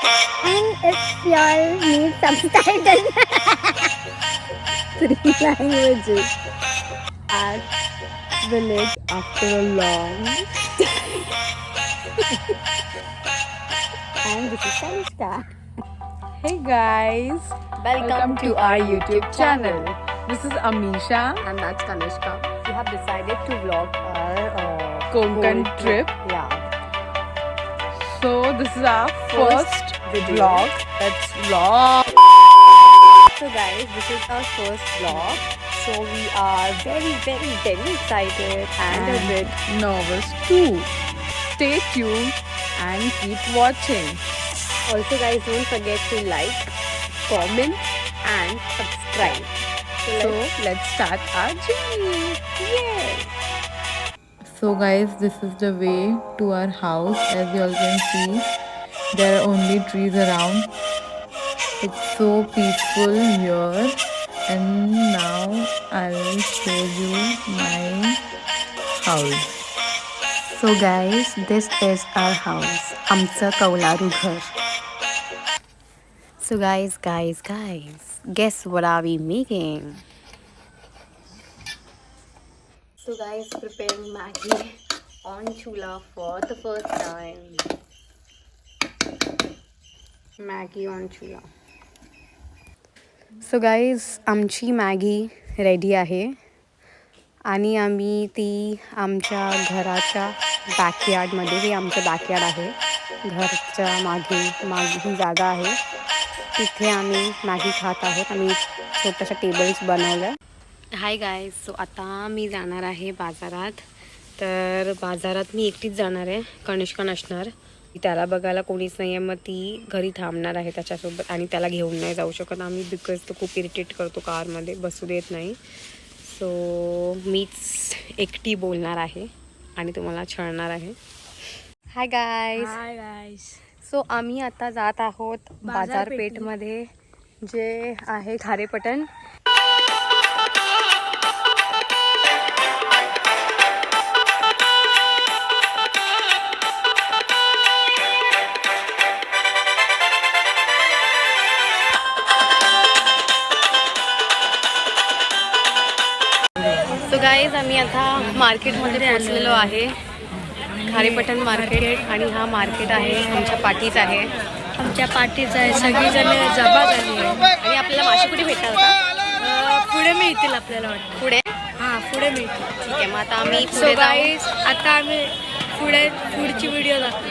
And if y'all need subtitles, 3 languages at village after a long and this is Kanishka. Hey guys, welcome to our YouTube channel. This is Amisha And that's Kanishka. We have decided to vlog our Konkan whole trip. Yeah. So this is our first video. vlog. Let's vlog. So guys, this is our first vlog. So we are very excited and a bit. Nervous too. Stay tuned and keep watching. Also guys, don't forget to like, comment and subscribe. So let's start our journey. Yay! So guys, this is the way to our house. As you all can see, there are only trees around. It's so peaceful here. And now I'll show you my house. So guys, this is our house. आमचं कौलारू घर. So guys, guess what are we making? So guys, preparing Maggi on chula for the first time. Maggi on chula. So guys, आमची Maggi ready आहे आणि आम्ही ती आमच्या घराच्या बॅकयार्डमध्ये, हे आमचं बॅकयार्ड आहे, घरच्या मागे ही जागा आहे, तिथे आम्ही मॅगी खात आहोत. आम्ही छोटासा टेबल्स बनवलं. हाय गाईज, सो आता मी जाणार आहे बाजारात. तर बाजारात मी एकटीच जाणार आहे, कनिष्का नसणार. त्याला बघायला कोणीच नाही आहे, मग ती घरी थांबणार आहे त्याच्यासोबत आणि त्याला घेऊन नाही जाऊ शकत आम्ही, बिकॉज तो खूप इरिटेट करतो, कारमध्ये बसू देत नाही. सो मीच एकटी बोलणार आहे आणि तुम्हाला छळणार आहे. Hi guys. सो आम्ही आता जात आहोत बाजारपेठमध्ये, जे आहे खारेपटण. सो गाईज, आम्ही आता मार्केटमध्ये पोहोचलेलो आहे, खारेपटण मार्केट. आणि हा मार्केट आहे आमच्या पाठीच आहे, सगळीजण जमा झाली आहे. आणि आपल्याला मासे कुठे भेटतात का? पुढे मिळतील आपल्याला वाटतं. पुढे? हां, पुढे मिळतील. ठीक आहे, मग आता आम्ही सो पुढे जाऊ. गाईज, आता आम्ही पुढची व्हिडिओ दाखवू.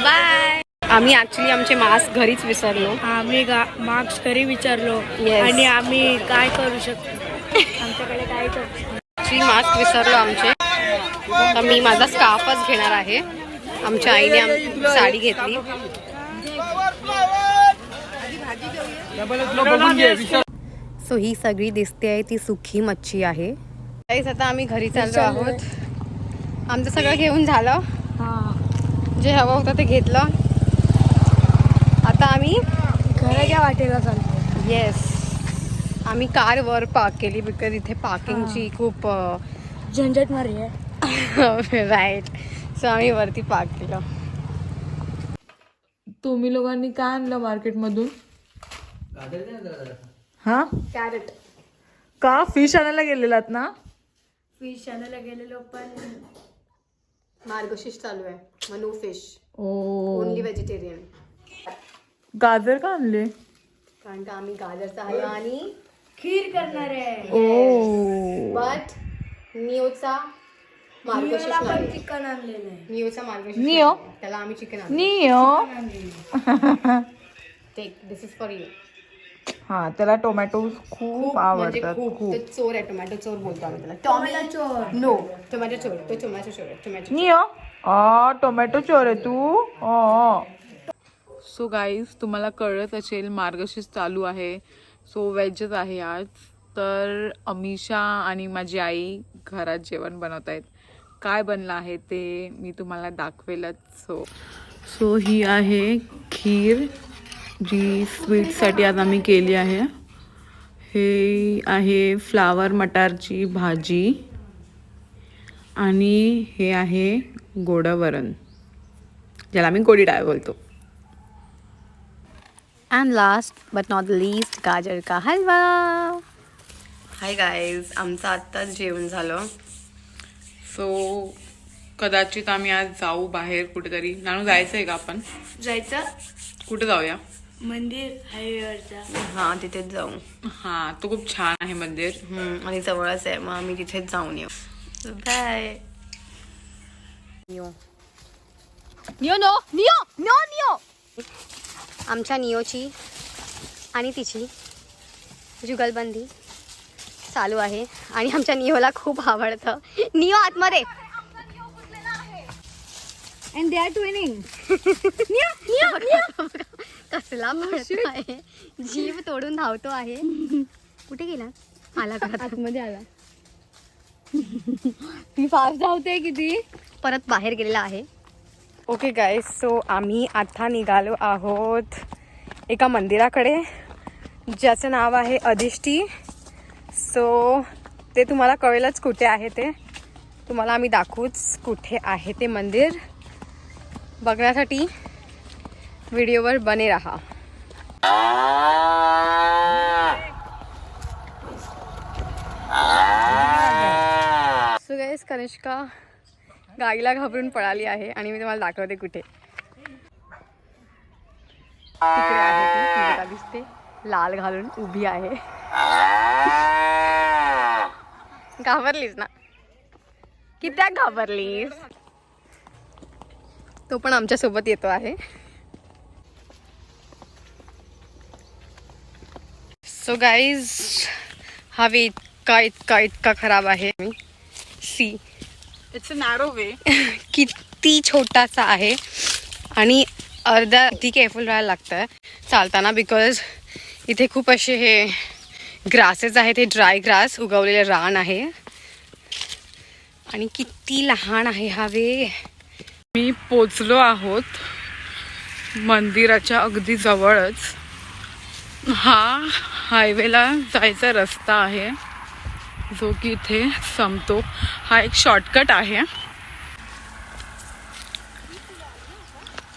बाय. आम्ही ॲक्च्युली आमचे मास्क घरीच विसरलो. आम्ही मार्क्स घरी विचारलो. Yes. आणि आम्ही काय करू शकतो, आमच्याकडे काय करू शकतो. ॲक्च्युली मास्क विसरलो आमचे. तर मी माझा स्कार्फच घेणार आहे. आमच्या आईने साडी घेतली. सो ही सगळी दिसते आहे ती सुखी मच्छी आहे. गाईज, आता आम्ही घरी चाललो आहोत. आमचं सगळं घेऊन झालं, जे हवं होतं ते घेतलं. आता आम्ही घराच्या वाटेला चालतो. येस, आम्ही कार वर पार्क केली, बिकॉज इथे पार्किंगची खूप झंझट मारी आहे. राईट. सो आम्ही वरती पार्क केलं. तुम्ही लोकांनी काय आणलं मार्केटमधून? हा, कॅरेट. का फिश आणायला गेलेलात ना? फिश आणायला गेलेलो, पण मार्गशीर्ष चालू आहे, मग नो फिश, ओ, ओनली व्हेजिटेरियन. गाजर का आणले? कारण का आम्ही गाजरचा हलवा आणि खीर करणार आहे. ओ, बट नियोचा मार्गशीर्ष नाही. चिकन आणलेलं आहे. नियोचा मार्गशीर्ष नियो? नाही. त्याला आम्ही चिकन आणलं. नियो. Take, this is for you. हा, त्याला टोमॅटो खूप म्हणजे आवडतात. खूप. खूप. तो चोर आहे, टोमॅटो चोर बोलतो आम्ही त्याला. नो, टोमॅटो चोर. तो टोमॅटो चोर आहे. टोमॅटो. नियो, टोमॅटो चोर आहे तू. सो गाईज, तुम्हाला कळत असेल मार्गशीर्ष चालू आहे, सो व्हेजच आहे आज. तर अमिषा आणि माझी आई घरात जेवण बनवत आहेत. काय बनलं आहे ते मी तुम्हाला दाखवेलच. सो ही आहे खीर, जी स्वीटसाठी आज आम्ही केली आहे. हे आहे फ्लावर मटारची भाजी आणि हे आहे गोडं वरण, ज्याला आम्ही गोडी डाळ बोलतो. And last but not least गाजर का हलवा. हाय गाईज, आमचं आत्ताच जेवण झालं. सो कदाचित आम्ही आज जाऊ बाहेर कुठेतरी. नानू जायचं आहे का आपण? जायचं कुठे जाऊया? मंदिर हायवेवरचा. हां तिथेच जाऊ. हा, तो खूप छान आहे मंदिर. आणि जवळच आहे, मग आम्ही तिथेच जाऊन येऊ. बाय. नियो आमच्या नियोची आणि तिची जुगलबंदी चालू आहे आणि आमच्या नियोला खूप आवडतं. नियो आतमध्ये. And they are twinning. कसला पळतो आहे, जीव तोडून धावतो आहे. कुठे गेला? आला घरात. आतमध्ये आला. ती फास्ट धावते किती. परत बाहेर गेलेला आहे. ओके गाईज, सो आम्ही आता निघालो आहोत एका मंदिराकडे ज्याचं नाव आहे अधिष्ठी. सो ते तुम्हाला कळेलच कुठे आहे ते. तुम्हाला आम्ही दाखवूच कुठे आहे ते मंदिर. बघण्यासाठी व्हिडिओवर बने रहा. सो गाईज, कनिष्का गाईला घाबरून पळाली आहे आणि मी तुम्हाला दाखवते कुठे. तिकडे आहे ती, बघा दिसते, लाल घालून उभी आहे. घाबरलीस ना? कित्या घाबरलीस? तो पण आमच्या सोबत येतो आहे. सो गाईज, हा वे इतका इतका इतका खराब आहे. सी इट्स अ नॅरो वे. किती छोटासा आहे आणि अर्धा किती केअरफुल राहायला लागतं चालताना, बिकॉज इथे खूप असे हे ग्रासेस आहेत. हे ड्राय ग्रास उगवलेले रान आहे आणि किती लहान आहे हा वे. मी पोचलो आहोत मंदिराच्या अगदी जवळच. हा हायवेला जायचा रस्ता आहे जो की इथे संपतो. हा एक शॉर्टकट आहे.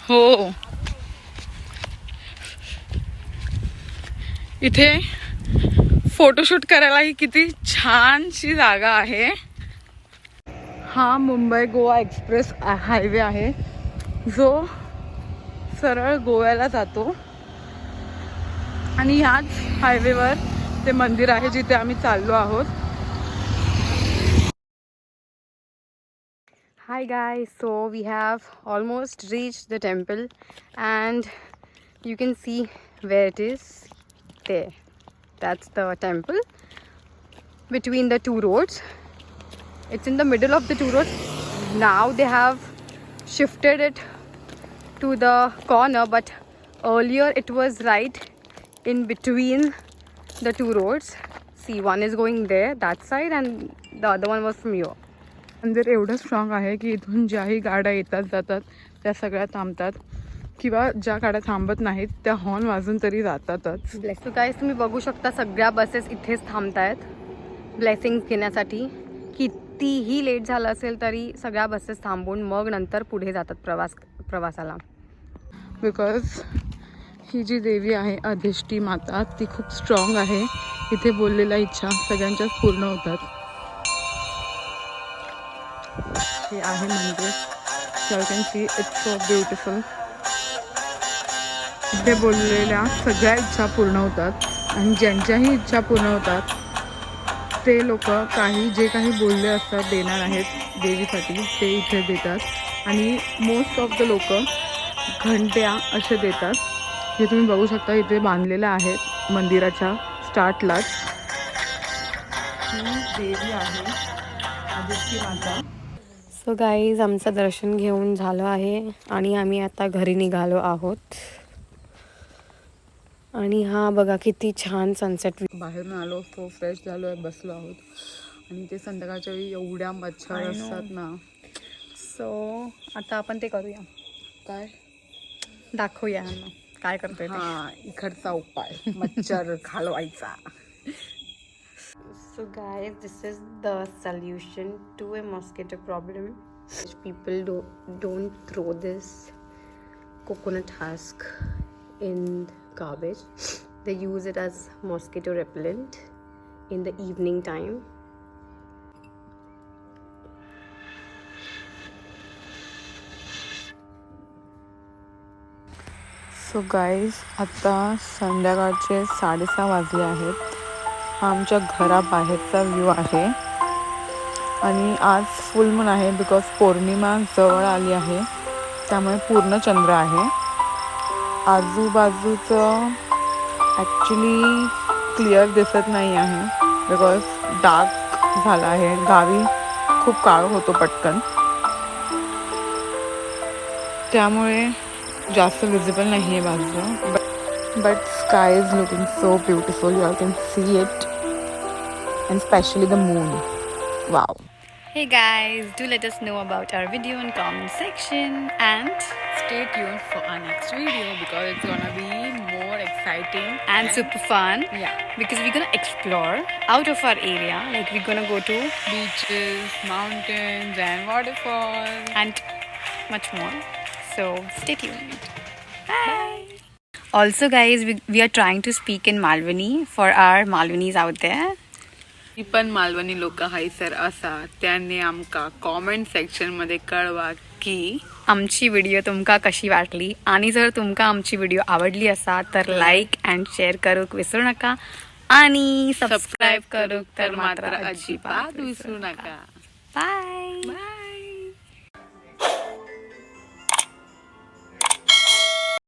हो, इथे फोटोशूट करायला ही किती छानशी जागा आहे. हा मुंबई गोवा एक्सप्रेस हायवे आहे जो सरळ गोव्याला जातो आणि ह्याच हायवेवर ते मंदिर आहे जिथे आम्ही चाललो आहोत. Hi guys, so we have almost reached the temple and you can see where it is. There, that's the temple between the two roads. It's in the middle of the two roads. Now they have shifted it to the corner, but earlier it was right in between the two roads. See, one is going there, that side, and the other one was from here. मंदिर एवढं strong आहे की इथून ज्याही गाड्या येतात जातात त्या सगळ्या थांबतात, किंवा ज्या गाड्या थांबत नाहीत त्या हॉर्न वाजून तरी जातातच. सो गाईज, तुम्ही बघू शकता सगळ्या बसेस इथेच थांबत आहेत ब्लेसिंग्स घेण्यासाठी. कितीही लेट झालं असेल तरी सगळ्या बसेस थांबून मग नंतर पुढे जातात प्रवासाला. बिकॉज ही जी देवी आहे अधिष्ठी माता, ती खूप स्ट्रॉंग आहे. इथे बोललेल्या इच्छा सगळ्यांच्याच पूर्ण होतात. हे आहे मंदिर. You can see it's so beautiful. इथे बोललेल्या सगळ्या इच्छा पूर्ण होतात आणि ज्यांच्याही इच्छा पूर्ण होतात ते लोक जे काही बोलले असतात देणार आहेत देवीसाठी ते इथे देतात. आणि मोस्ट ऑफ द लोक घंट्या असे देतात. हे तुम्ही बघू शकता इथे बांधलेलं आहे मंदिराच्या स्टार्टलाच. ही देवी आहे अधिष्ठी माता. सो गाईज, आमचं दर्शन घेऊन झालं आहे आणि आम्ही आता घरी निघालो आहोत. आणि हा बघा किती छान सनसेट. बाहेरून आलो, तो फ्रेश झालो आहे, बसलो आहोत आणि ते संध्याकाळच्या वेळी एवढ्या मच्छर असतात ना. सो आता आपण ते करूया, काय दाखवूया ह्यांना काय करतोय. हा इकडचा उपाय मच्छर घालवायचा. So guys, this is the solution to a mosquito problem. People don't throw this coconut husk in garbage. They use it as mosquito repellent in the evening time. So guys आता संध्याकाळचे 6:30 वाजले आहेत. हा आमच्या घराबाहेरचा व्ह्यू आहे आणि आज फुल moon आहे बिकॉज पौर्णिमा जवळ आली आहे, त्यामुळे पूर्ण चंद्र आहे. आजूबाजूचं ॲक्च्युली क्लिअर दिसत नाही आहे बिकॉज डार्क झाला आहे. गावी खूप काळ होतो पटकन, त्यामुळे जास्त विजिबल नाही आहे बाजू. But sky is looking so beautiful. You all can see it and specially the moon. Wow. Hey guys, do let us know about our video in comment section and Stay tuned for our next video because it's gonna be more exciting super fun. yeah, Because we're gonna explore out of our area. Like we're gonna go to beaches, mountains, and waterfalls. and much more. So stay tuned. Bye. Also, guys, we are trying to speak in Malwani for our Malwanis out there. ही पण मालवणी लोक हायसर असा त्यांनी आमका comment section मध्ये कळवा की आमची video तुमका कशी वाटली आणि जर तुमका आमची व्हिडिओ आवडली असा तर लाईक अँड शेअर करूक विसरू नका आणि सबस्क्राईब करूक तर मात्र अजिबात विसरू नका. बाय.